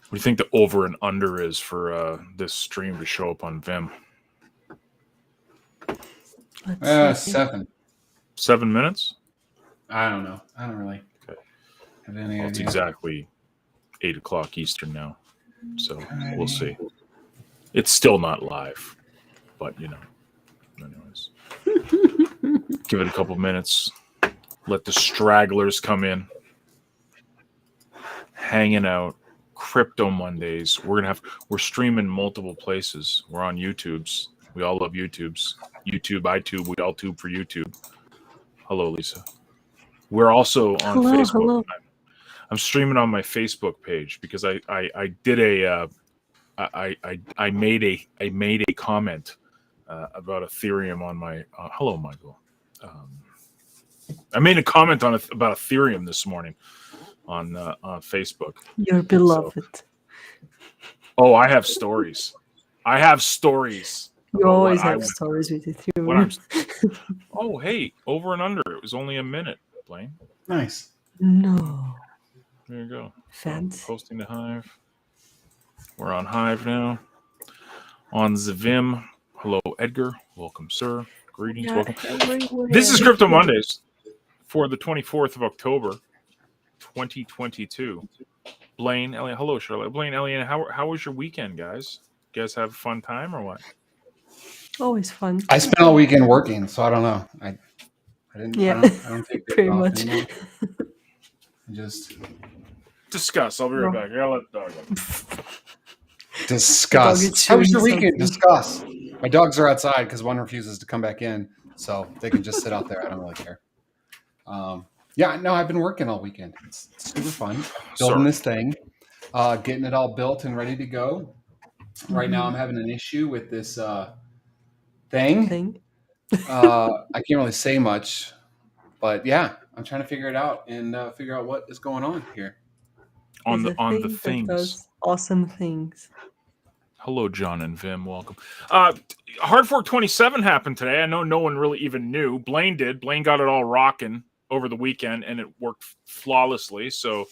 What do you think the over and under is for this stream to show up on Vim? Let's see. 7. 7 minutes? I don't know. I don't really have any Well, it's idea. exactly 8 o'clock Eastern now, so we'll see. It's still not live, but anyways. Give it a couple minutes. Let the stragglers come in. Hanging out. Crypto Mondays. We're streaming multiple places. We're on YouTube's. We all love YouTube's. YouTube, iTube, we all tube for YouTube. Hello, Lisa. We're also on Facebook. Hello. I'm streaming on my Facebook page because I did I made a comment about Ethereum on my hello, Michael. I made a comment about Ethereum this morning on Facebook. Your beloved. So, I have stories. You always have stories with Ethereum. Oh, hey, over and under. It was only a minute, Blaine. Nice. No. There you go. Fancy. Posting to Hive. We're on Hive now. On the Vim. Hello, Edgar. Welcome, sir. Greetings. Welcome. This is Crypto Mondays for the 24th of October, 2022. Blaine, Elliot. Hello, Charlotte. Blaine, Elliot. How was your weekend, guys? You guys have a fun time or what? Always fun. I spent all weekend working, so I don't know. I didn't. Yeah. I don't take Pretty much. Just discuss. I'll be right back. I gotta let the dog out. Discuss. How was your weekend? Discuss. My dogs are outside because one refuses to come back in, so they can just sit out there. I don't really care. Yeah, no, I've been working all weekend. It's super fun. Building this thing, getting it all built and ready to go. Right now, I'm having an issue with this thing. I can't really say much, but yeah, I'm trying to figure it out and figure out what is going on here. On the things. Does awesome things. Hello, John and Vim. Welcome. Hard Fork 27 happened today. I know no one really even knew. Blaine did. Blaine got it all rocking over the weekend, and it worked flawlessly. So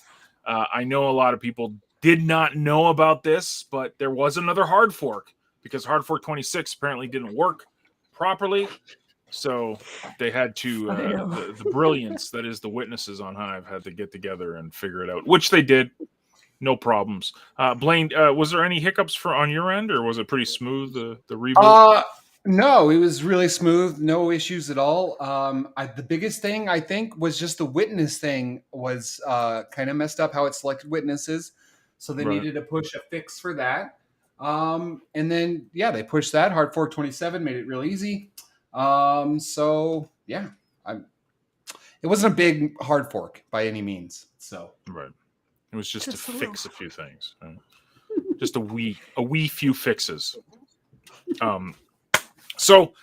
I know a lot of people did not know about this, but there was another hard fork because Hard Fork 26 apparently didn't work properly. So they had to, the brilliance that is the witnesses on Hive had to get together and figure it out, which they did. No problems. Blaine, was there any hiccups on your end, or was it pretty smooth, the reboot? No, it was really smooth. No issues at all. The biggest thing, I think, was just the witness thing was kind of messed up how it selected witnesses. So they needed to push a fix for that. And then, yeah, they pushed that. Hard Fork 27 made it real easy. So, yeah, it wasn't a big hard fork by any means. So right. It was just to fix a few things. Right? Just a wee few fixes. So,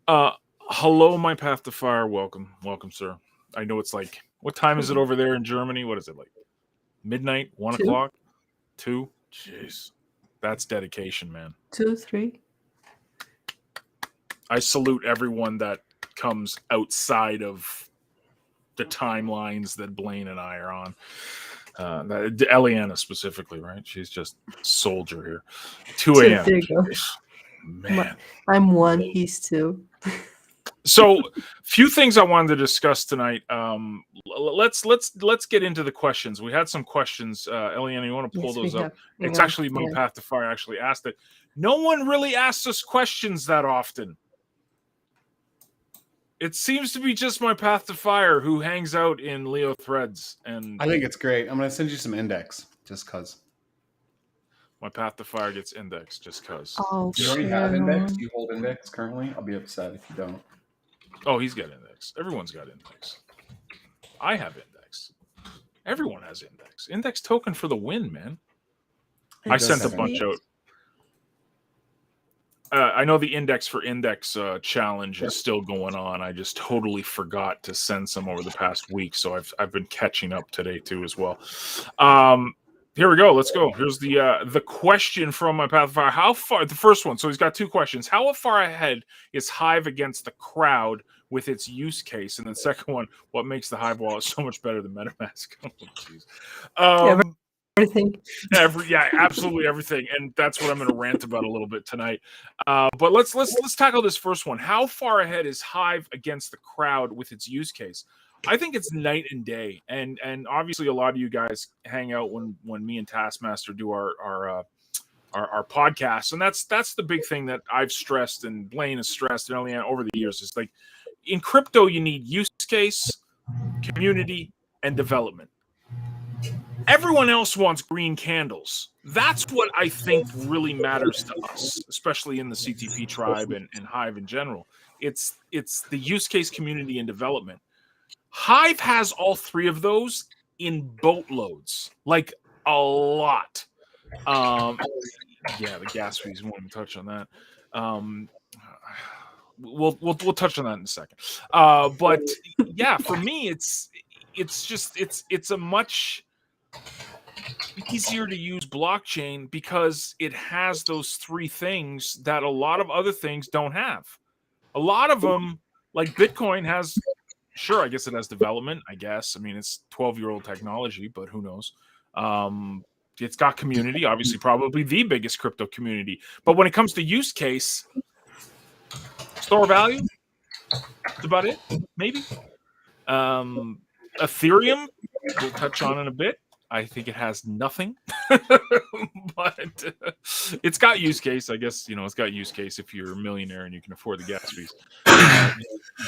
hello, my Path to Fire. Welcome, sir. I know it's like, what time is it over there in Germany? What is it, like midnight, 1 o'clock, 2? Jeez, that's dedication, man. 2, 3. I salute everyone that comes outside of the timelines that Blaine and I are on. Eliana specifically, right? She's just soldier here. 2 a.m. There you go. Man, I'm 1. He's 2. So, few things I wanted to discuss tonight. Let's get into the questions. We had some questions. Eliana, you want to pull those up? It's actually my Path to Fire actually asked it. No one really asks us questions that often. It seems to be just my Path to Fire who hangs out in Leo threads, and I think it's great. I'm going to send you some index just because. My Path to Fire gets indexed just because. Oh, do you already have index? Do you hold index currently? I'll be upset if you don't. Oh, he's got index. Everyone's got index. I have index. Everyone has index. Index token for the win, man. I sent a bunch out. I know the index for index challenge is still going on. I just totally forgot to send some over the past week, so I've been catching up today too as well. Here we go. Let's go. Here's the question from my Path to Fire. How far? The first one. So he's got 2 questions. How far ahead is Hive against the crowd with its use case? And then second one, what makes the Hive wallet so much better than MetaMask? Oh, Everything. Absolutely everything, and that's what I'm going to rant about a little bit tonight. But let's tackle this first one. How far ahead is Hive against the crowd with its use case? I think it's night and day, and obviously a lot of you guys hang out when me and Taskmaster do our podcasts, and that's the big thing that I've stressed and Blaine has stressed and Eliana over the years. Is like in crypto, you need use case, community, and development. Everyone else wants green candles. That's what I think really matters to us, especially in the CTP tribe and Hive in general. It's the use case, community, and development. Hive has all three of those in boatloads, like a lot. The gas fees. We won't touch on that. We'll touch on that in a second. But yeah, for me, it's a much easier to use blockchain because it has those three things that a lot of other things don't have. A lot of them, like Bitcoin, has. Sure, I guess it has development. I guess. I mean, it's 12-year-old technology, but who knows? It's got community, obviously, probably the biggest crypto community. But when it comes to use case, store value, that's about it, maybe. Ethereum, we'll touch on in a bit. I think it has nothing, but it's got use case. I guess, it's got use case if you're a millionaire and you can afford the gas fees.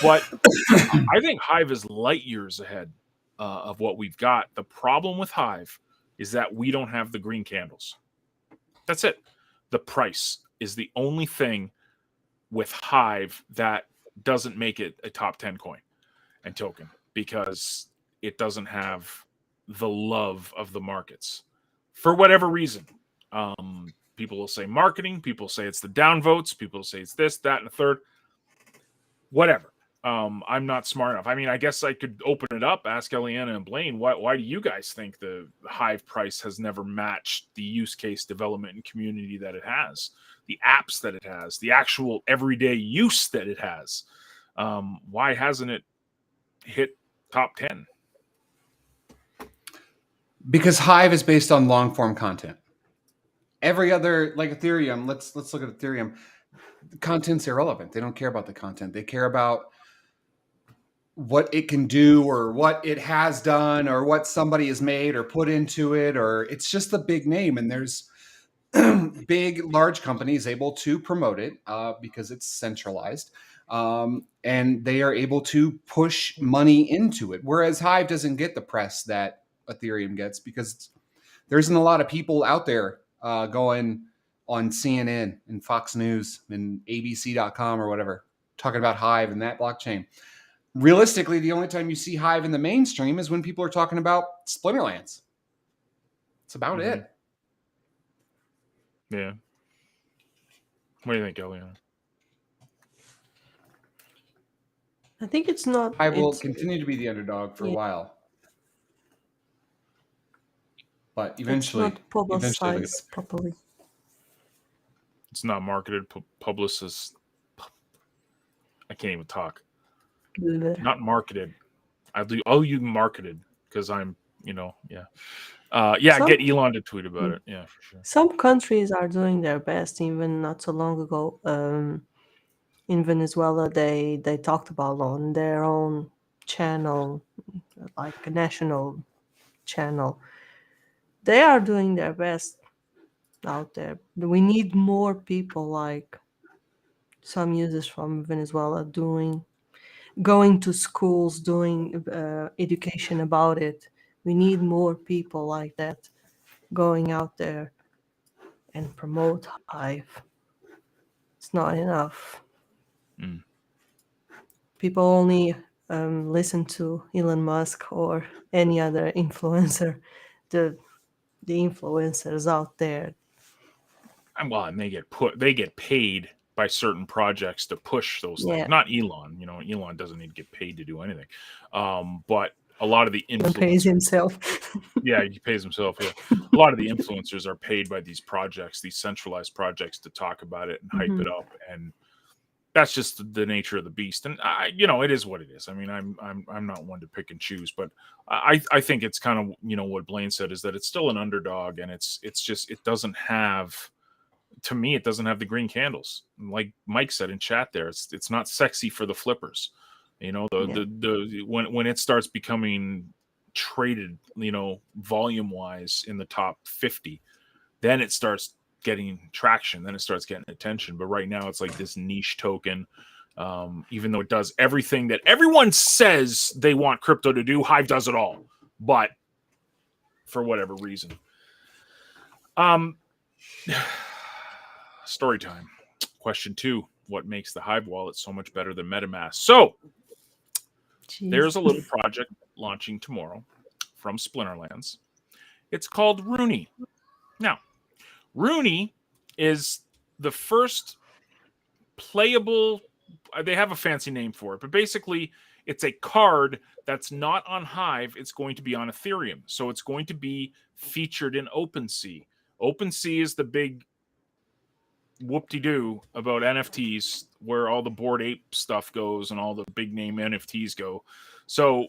But I think Hive is light years ahead of what we've got. The problem with Hive is that we don't have the green candles. That's it. The price is the only thing with Hive that doesn't make it a top 10 coin and token because it doesn't have the love of the markets for whatever reason. People will say marketing, people say it's the downvotes, people say it's this, that, and a third. Whatever. I'm not smart enough. I mean, I guess I could open it up, ask Eliana and Blaine, why do you guys think the Hive price has never matched the use case development and community that it has, the apps that it has, the actual everyday use that it has? Why hasn't it hit top 10? Because Hive is based on long form content. Every other, like Ethereum, let's look at Ethereum. The content's irrelevant. They don't care about the content. They care about what it can do or what it has done or what somebody has made or put into it, or it's just a big name. And there's big, large companies able to promote it because it's centralized. And they are able to push money into it. Whereas Hive doesn't get the press that Ethereum gets because there isn't a lot of people out there going on CNN and Fox News and ABC.com or whatever, talking about Hive and that blockchain. Realistically, the only time you see Hive in the mainstream is when people are talking about Splinterlands. That's about it. Yeah. What do you think, Eliana? I think it's not. Hive will continue to be the underdog for a while. But eventually, it's not publicized properly. It's not marketed, publicist. I can't even talk. Not marketed. I'll use marketed because I'm, yeah. Get Elon to tweet about it. Yeah, for sure. Some countries are doing their best. Even not so long ago, in Venezuela, they talked about on their own channel, like a national channel. They are doing their best out there. We need more people like some users from Venezuela going to schools, doing education about it. We need more people like that going out there and promote Hive. It's not enough. People only listen to Elon Musk or any other influencer. The influencers out there. Well, and they get paid by certain projects to push those things. Not Elon. Elon doesn't need to get paid to do anything. But a lot of the influencers... He pays himself. Yeah, he pays himself. Yeah. A lot of the influencers are paid by these projects, these centralized projects, to talk about it and hype it up. And that's just the nature of the beast, and it is what it is. I mean, I'm not one to pick and choose, but I think it's kind of what Blaine said, is that it's still an underdog, and it's just, it doesn't have, to me, it doesn't have the green candles. Like Mike said in chat there, it's not sexy for the flippers. The when it starts becoming traded, volume wise in the top 50, then it starts getting traction, then it starts getting attention. But right now it's like this niche token. Even though it does everything that everyone says they want crypto to do, Hive does it all, but for whatever reason. Story time. Question 2: what makes the Hive wallet so much better than MetaMask? So there's a little project launching tomorrow from Splinterlands. It's called Rooney. Now, Rooney is the first playable, they have a fancy name for it, but basically it's a card that's not on Hive. It's going to be on Ethereum. So it's going to be featured in OpenSea. OpenSea is the big whoop-de-doo about NFTs, where all the Bored Ape stuff goes and all the big name NFTs go. So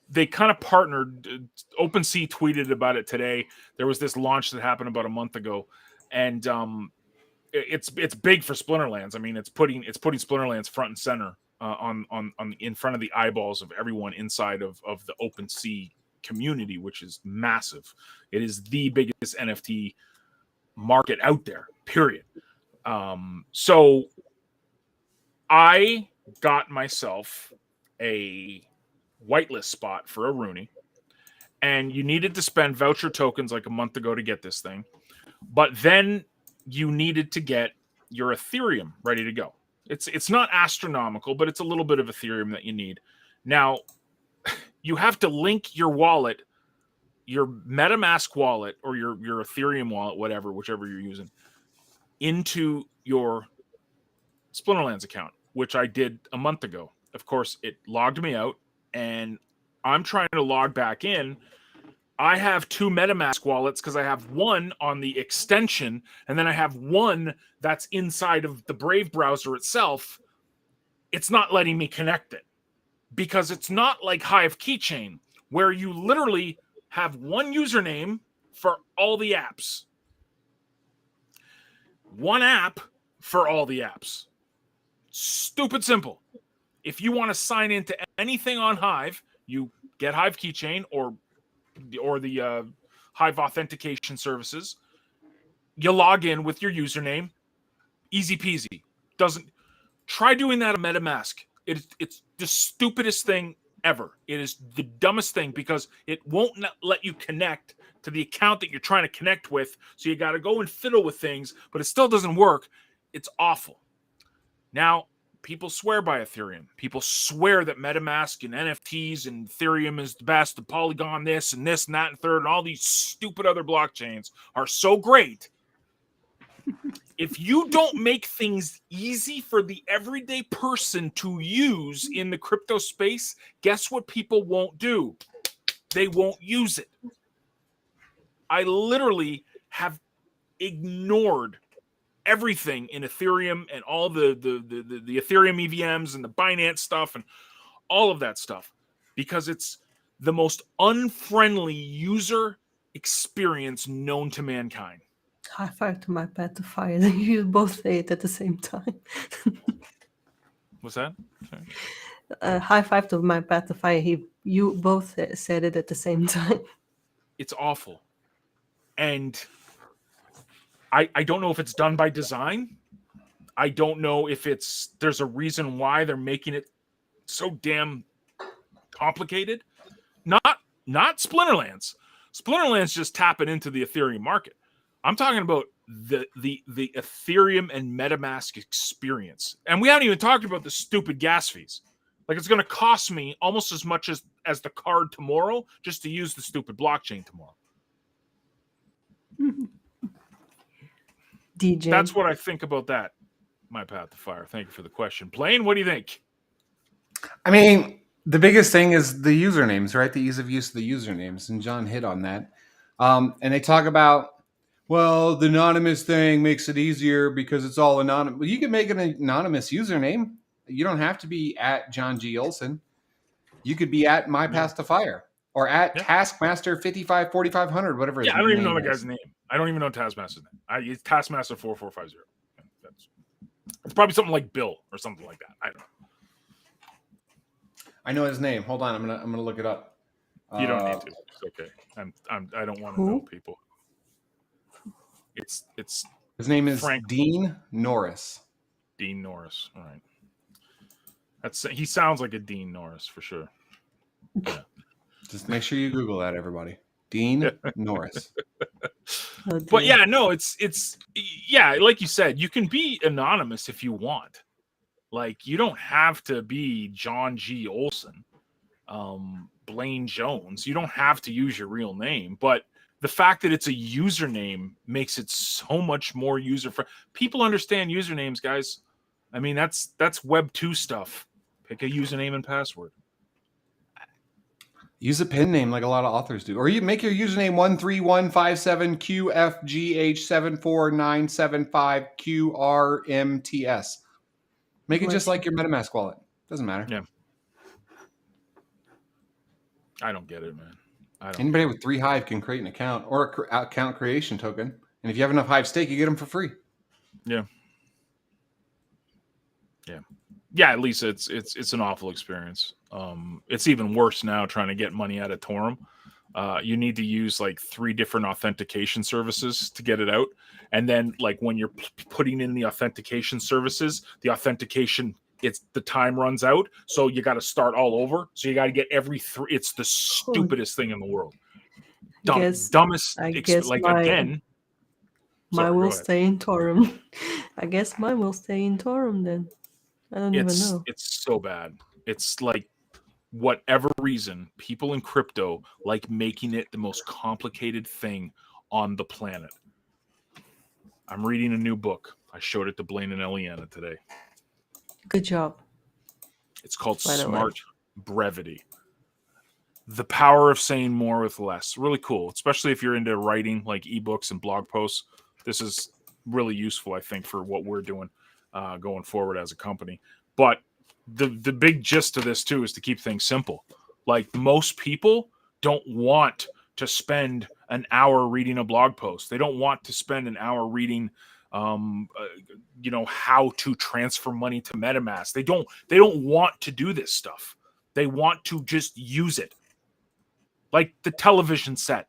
they kind of partnered. OpenSea tweeted about it today. There was this launch that happened about a month ago, and it's big for Splinterlands. I mean, it's putting Splinterlands front and center on in front of the eyeballs of everyone inside of the OpenSea community, which is massive. It is the biggest NFT market out there, period. So I got myself a whitelist spot for a Rooney, and you needed to spend voucher tokens like a month ago to get this thing, but then you needed to get your Ethereum ready to go. It's not astronomical, but it's a little bit of Ethereum that you need. Now, you have to link your wallet, your MetaMask wallet or your Ethereum wallet, whichever you're using, into your Splinterlands account, which I did a month ago. Of course, it logged me out, and I'm trying to log back in. I have 2 MetaMask wallets because I have one on the extension, and then I have one that's inside of the Brave browser itself. It's not letting me connect it because it's not like Hive Keychain, where you literally have one username for all the apps. One app for all the apps. Stupid simple. If you want to sign into anything on Hive, you get Hive Keychain or the Hive authentication services. You log in with your username. Easy peasy. Try doing that on MetaMask. It's the stupidest thing ever. It is the dumbest thing because it won't let you connect to the account that you're trying to connect with. So you got to go and fiddle with things, but it still doesn't work. It's awful. Now, people swear by Ethereum. People swear that MetaMask and NFTs and Ethereum is the best. The Polygon this and that and third and all these stupid other blockchains are so great. If you don't make things easy for the everyday person to use in the crypto space, guess what people won't do? They won't use it. I literally have ignored everything in Ethereum and all the Ethereum EVMs and the Binance stuff and all of that stuff because it's the most unfriendly user experience known to mankind. High five to my pet to fire. You both say it at the same time. What's that? High five to my pet to fire. You both said it at the same time. It's awful. And I don't know if it's done by design. I don't know if there's a reason why they're making it so damn complicated. Not Splinterlands. Splinterlands just tapping into the Ethereum market. I'm talking about the Ethereum and MetaMask experience. And we haven't even talked about the stupid gas fees. Like, it's going to cost me almost as much as the card tomorrow just to use the stupid blockchain tomorrow. DJ. That's what I think about that. My path to fire. Thank you for the question. Blaine, what do you think? I mean, the biggest thing is the usernames, right? The ease of use of the usernames. And John hit on that. And they talk about Well, the anonymous thing makes it easier because it's all anonymous. Well, you can make an anonymous username. You don't have to be at John G. Olson. You could be at My Path to Fire or at Yeah. Taskmaster 554500, whatever his Yeah, I don't even know name the is. guy's name. I don't even know Taskmaster's name. It's Taskmaster 4450. It's probably something like Bill or something like that. I don't know. I know his name. Hold on, I'm gonna look it up. You don't need to. It's okay. I don't want to Who? know people. It's His name is Frank Dean Norris. Dean Norris. All right. He sounds like a Dean Norris for sure. Yeah. Just make sure you Google that, everybody. Dean Norris. Oh, But dear. yeah, no, it's yeah, like you said, you can be anonymous if you want. Like, you don't have to be John G. Olson, Blaine Jones. You don't have to use your real name, but the fact that it's a username makes it so much more user friendly. People understand usernames, guys. I mean, that's Web 2 stuff. Pick a username and password. Use a pen name like a lot of authors do. Or you make your username 13157QFGH74975QRMTS. Make it just like your MetaMask wallet. Doesn't matter. Yeah. I don't get it, man. Anybody with 3 Hive can create an account or account creation token. And if you have enough Hive stake, you get them for free. Yeah. Yeah. Yeah, at least it's an awful experience. It's even worse now trying to get money out of Torum. You need to use like 3 different authentication services to get it out. And then like when you're putting in the authentication services, the authentication, the time runs out. So you got to start all over. So you got to get every 3. It's the stupidest thing in the world. Dumbest. I guess like my, again. mine Sorry, will stay in Torum. I guess mine will stay in Torum then. I don't even know. It's so bad. It's like, whatever reason, people in crypto like making it the most complicated thing on the planet. I'm reading a new book. I showed it to Blaine and Eliana today. Good job. It's called By the way. Smart Brevity. The power of saying more with less. Really cool, especially if you're into writing like ebooks and blog posts. This is really useful, I think, for what we're doing going forward as a company. But the big gist of this too is to keep things simple. Like, most people don't want to spend an hour reading a blog post. They don't want to spend an hour reading how to transfer money to MetaMask. They don't want to do this stuff. They want to just use it. Like the television set.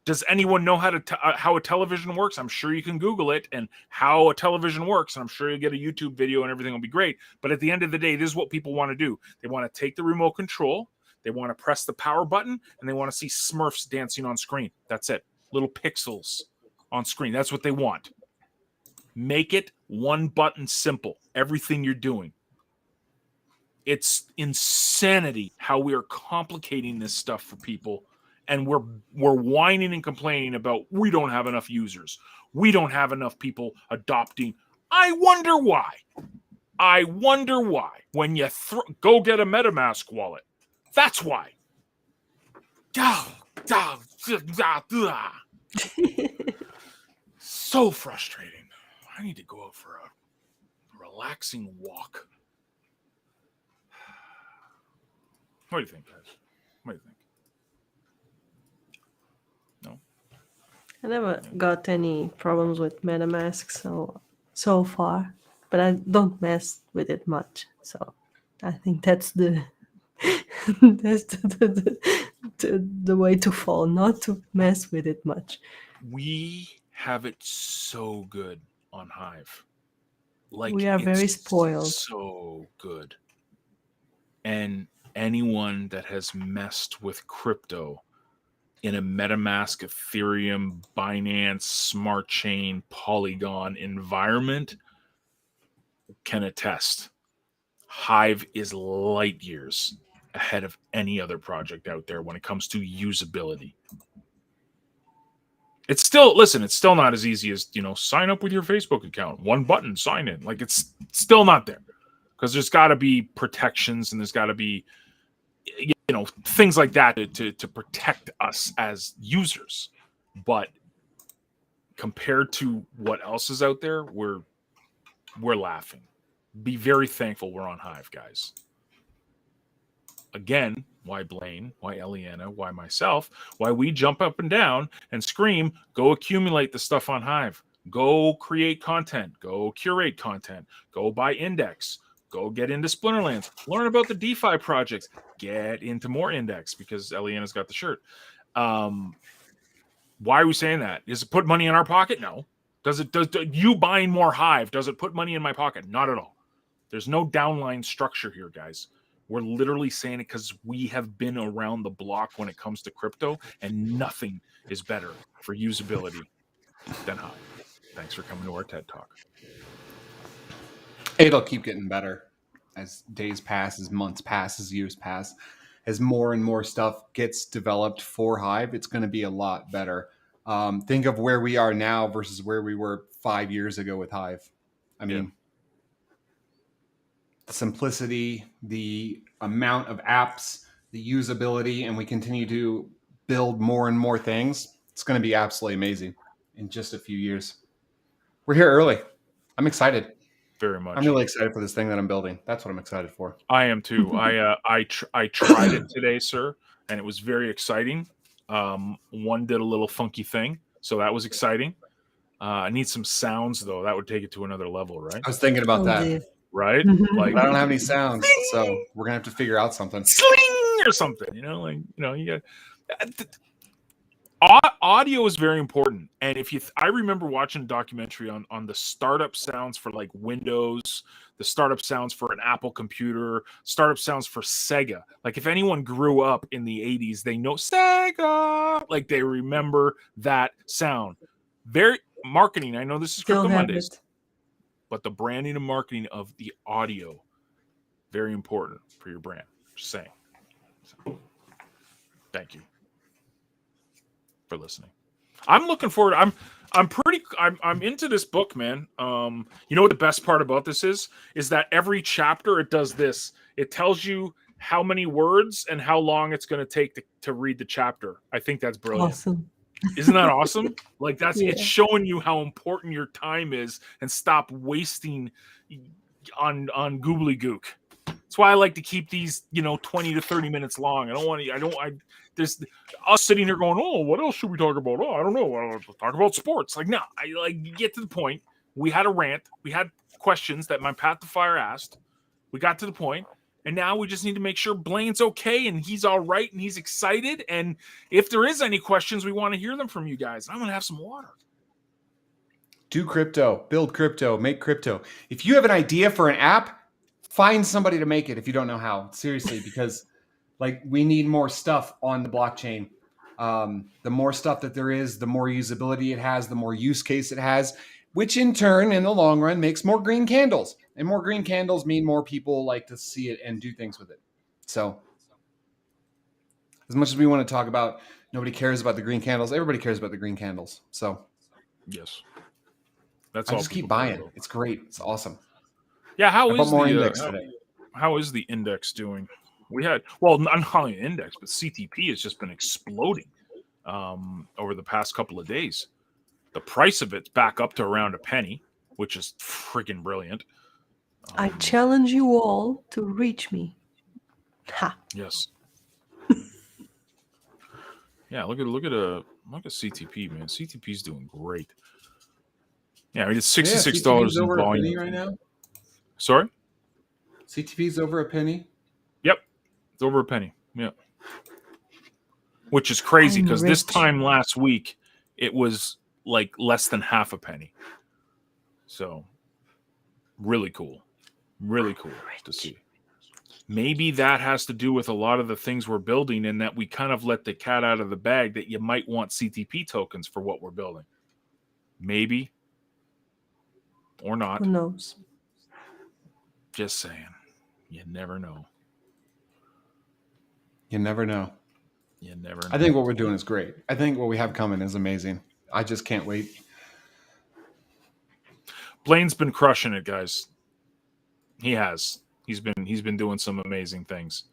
Does anyone know how a television works? I'm sure you can Google it and how a television works. And I'm sure you'll get a YouTube video and everything will be great. But at the end of the day, this is what people want to do. They want to take the remote control. They want to press the power button and they want to see Smurfs dancing on screen. That's it. Little pixels on screen. That's what they want. Make it one button simple. Everything you're doing. It's insanity how we are complicating this stuff for people. And we're whining and complaining about we don't have enough users. We don't have enough people adopting. I wonder why. When you go get a MetaMask wallet, that's why. So frustrating. I need to go out for a relaxing walk. What do you think, guys? What do you think? I never got any problems with MetaMask so far, but I don't mess with it much. So I think that's the the way to fall, not to mess with it much. We have it so good on Hive. Like, we are very it's spoiled. So good. And anyone that has messed with crypto in a MetaMask, Ethereum, Binance, Smart Chain, Polygon environment can attest. Hive is light years ahead of any other project out there when it comes to usability. It's still not as easy as, sign up with your Facebook account. One button, sign in. Like, it's still not there. Because there's got to be protections and there's got to be things like that to protect us as users. But compared to what else is out there, we're laughing. Be very thankful we're on Hive, guys. Again, why Blaine, why Eliana, why myself, why we jump up and down and scream, go accumulate the stuff on Hive. Go create content. Go curate content. Go buy index. Go get into Splinterlands. Learn about the DeFi projects. Get into more index because Eliana's got the shirt. Why are we saying that? Does it put money in our pocket? No. Does you buying more Hive, does it put money in my pocket? Not at all. There's no downline structure here, guys. We're literally saying it because we have been around the block when it comes to crypto, and nothing is better for usability than Hive. Thanks for coming to our TED Talk. It'll keep getting better as days pass, as months pass, as years pass. As more and more stuff gets developed for Hive, it's going to be a lot better. Think of where we are now versus where we were 5 years ago with Hive. I mean, the simplicity, the amount of apps, the usability, and we continue to build more and more things. It's going to be absolutely amazing in just a few years. We're here early. I'm excited. Very much. I'm really excited for this thing that I'm building. That's what I'm excited for. I am too. I tried it today, sir, and it was very exciting. One did a little funky thing, so that was exciting. I need some sounds though. That would take it to another level, right? I was thinking about that. Dear. Right? Like But I don't have any sounds, so we're gonna have to figure out something. sling or something. You know, you got. Audio is very important, and if you, I remember watching a documentary on the startup sounds for like Windows, the startup sounds for an Apple computer, startup sounds for Sega. Like if anyone grew up in the 80s, they know Sega. Like they remember that sound. Very marketing. I know this is Still Crypto have Mondays, it. but the branding and marketing of the audio, very important for your brand. Just saying. So, thank you for listening. I'm looking forward. I'm into this book, man. You know what the best part about this is that every chapter it does this. It tells you how many words and how long it's going to take to read the chapter. I think that's brilliant. Awesome. Isn't that awesome? Like that's Yeah. it's showing you how important your time is and stop wasting on googly gook. That's why I like to keep these, 20 to 30 minutes long. There's us sitting here going, oh, what else should we talk about? Oh, I don't know. Let's talk about sports. Like, no, I like get to the point. We had a rant. We had questions that my Path to Fire asked. We got to the point, and now we just need to make sure Blaine's okay and he's all right and he's excited. And if there is any questions, we want to hear them from you guys. I'm gonna have some water. Do crypto, build crypto, make crypto. If you have an idea for an app, find somebody to make it if you don't know how. Seriously, because like we need more stuff on the blockchain. The more stuff that there is, the more usability it has, the more use case it has, which in turn, in the long run, makes more green candles. And more green candles mean more people like to see it and do things with it. So as much as we want to talk about nobody cares about the green candles, everybody cares about the green candles. So Yes, that's I all. just keep people care buying. about. It's great. It's awesome. Yeah, I bought more index today. how is the index doing? We had, well, not only an index, but CTP has just been exploding over the past couple of days. The price of it's back up to around a penny, which is freaking brilliant. I challenge you all to reach me. Ha. Yes. Yeah, look at CTP, man. CTP's doing great. Yeah, I mean, it's $66 CTP's in over a penny volume right now. Sorry? CTP's over a penny. Yep. It's over a penny. Yeah. Which is crazy I'm because this rich. time last week it was like less than half a penny. So really cool. Really cool to see. Maybe that has to do with a lot of the things we're building and that we kind of let the cat out of the bag that you might want CTP tokens for what we're building. Maybe. Or not. Who knows? Just saying. You never know. You never know. You never know. I think what we're doing is great. I think what we have coming is amazing. I just can't wait. Blaine's been crushing it, guys. He has. He's been doing some amazing things.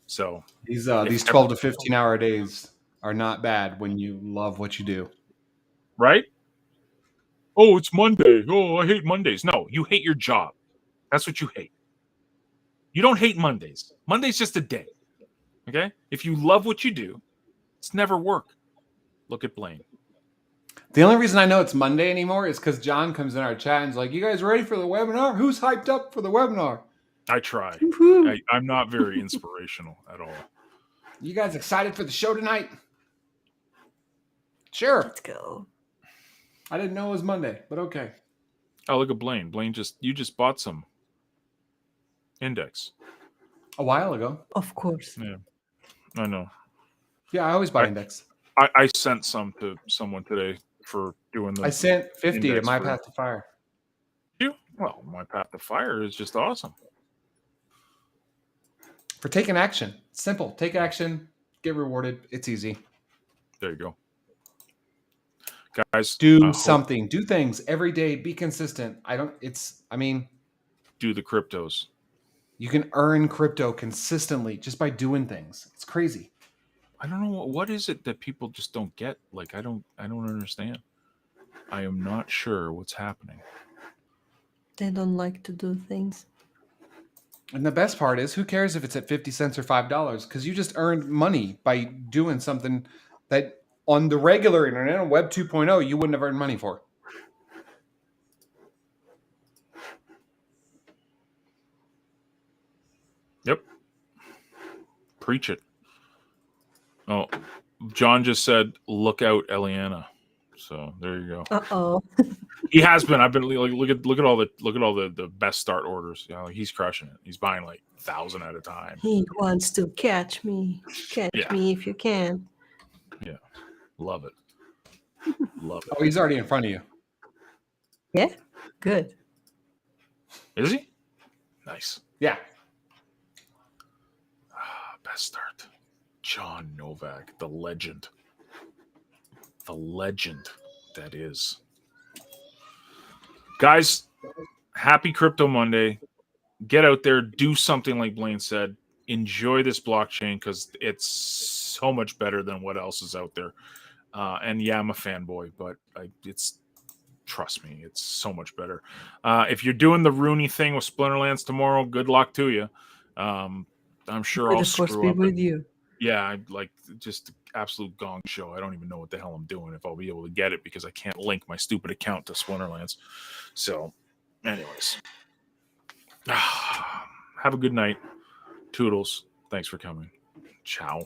So These 12 to 15 hour days are not bad when you love what you do. right? Oh, it's Monday. Oh, I hate Mondays. No, you hate your job. That's what you hate. You don't hate Mondays. Monday's just a day. Okay? If you love what you do, it's never work. Look at Blaine. The only reason I know it's Monday anymore is because John comes in our chat and is like, "You guys ready for the webinar? Who's hyped up for the webinar? I try. Woohoo. I'm not very inspirational at all. You guys excited for the show tonight?" Sure. Let's go. I didn't know it was Monday, but okay. Oh, look at Blaine. Blaine you just bought some index. A while ago. Of course. Yeah, I know. Yeah, I always buy index. I sent some to someone today for doing the. I sent 50 to index My for- Path to Fire. You? Well, My Path to Fire is just awesome. For taking action. Simple. Take action. Get rewarded. It's easy. There you go. Guys, Do something. Do things every day. Be consistent. do the cryptos. You can earn crypto consistently just by doing things. It's crazy. I don't know what is it that people just don't get. Like I don't understand. I am not sure what's happening. They don't like to do things. And the best part is, who cares if it's at 50 cents or $5? Because you just earned money by doing something that on the regular internet, on Web 2.0, you wouldn't have earned money for. Yep. Preach it. Oh, John just said, "Look out, Eliana." So there you go. Uh-oh. He has been. I've been like, look at all the best start orders. You know, he's crushing it. He's buying like 1,000 at a time. He wants to catch me. Catch Yeah. me if you can. Yeah, love it. Love it. Oh, he's already in front of you. Yeah? Good. Is he? Nice. Yeah. Best start. John Novak, the legend. The legend that is. Guys, happy Crypto Monday. Get out there, do something like Blaine said. Enjoy this blockchain because it's so much better than what else is out there. And yeah, I'm a fanboy, but trust me, it's so much better. If you're doing the Rooney thing with Splinterlands tomorrow, good luck to you. I'm sure I'll Of course, screw be up. with you. Yeah, I like just absolute gong show. I don't even know what the hell I'm doing if I'll be able to get it because I can't link my stupid account to Splinterlands. So, anyways, have a good night. Toodles. Thanks for coming. Ciao.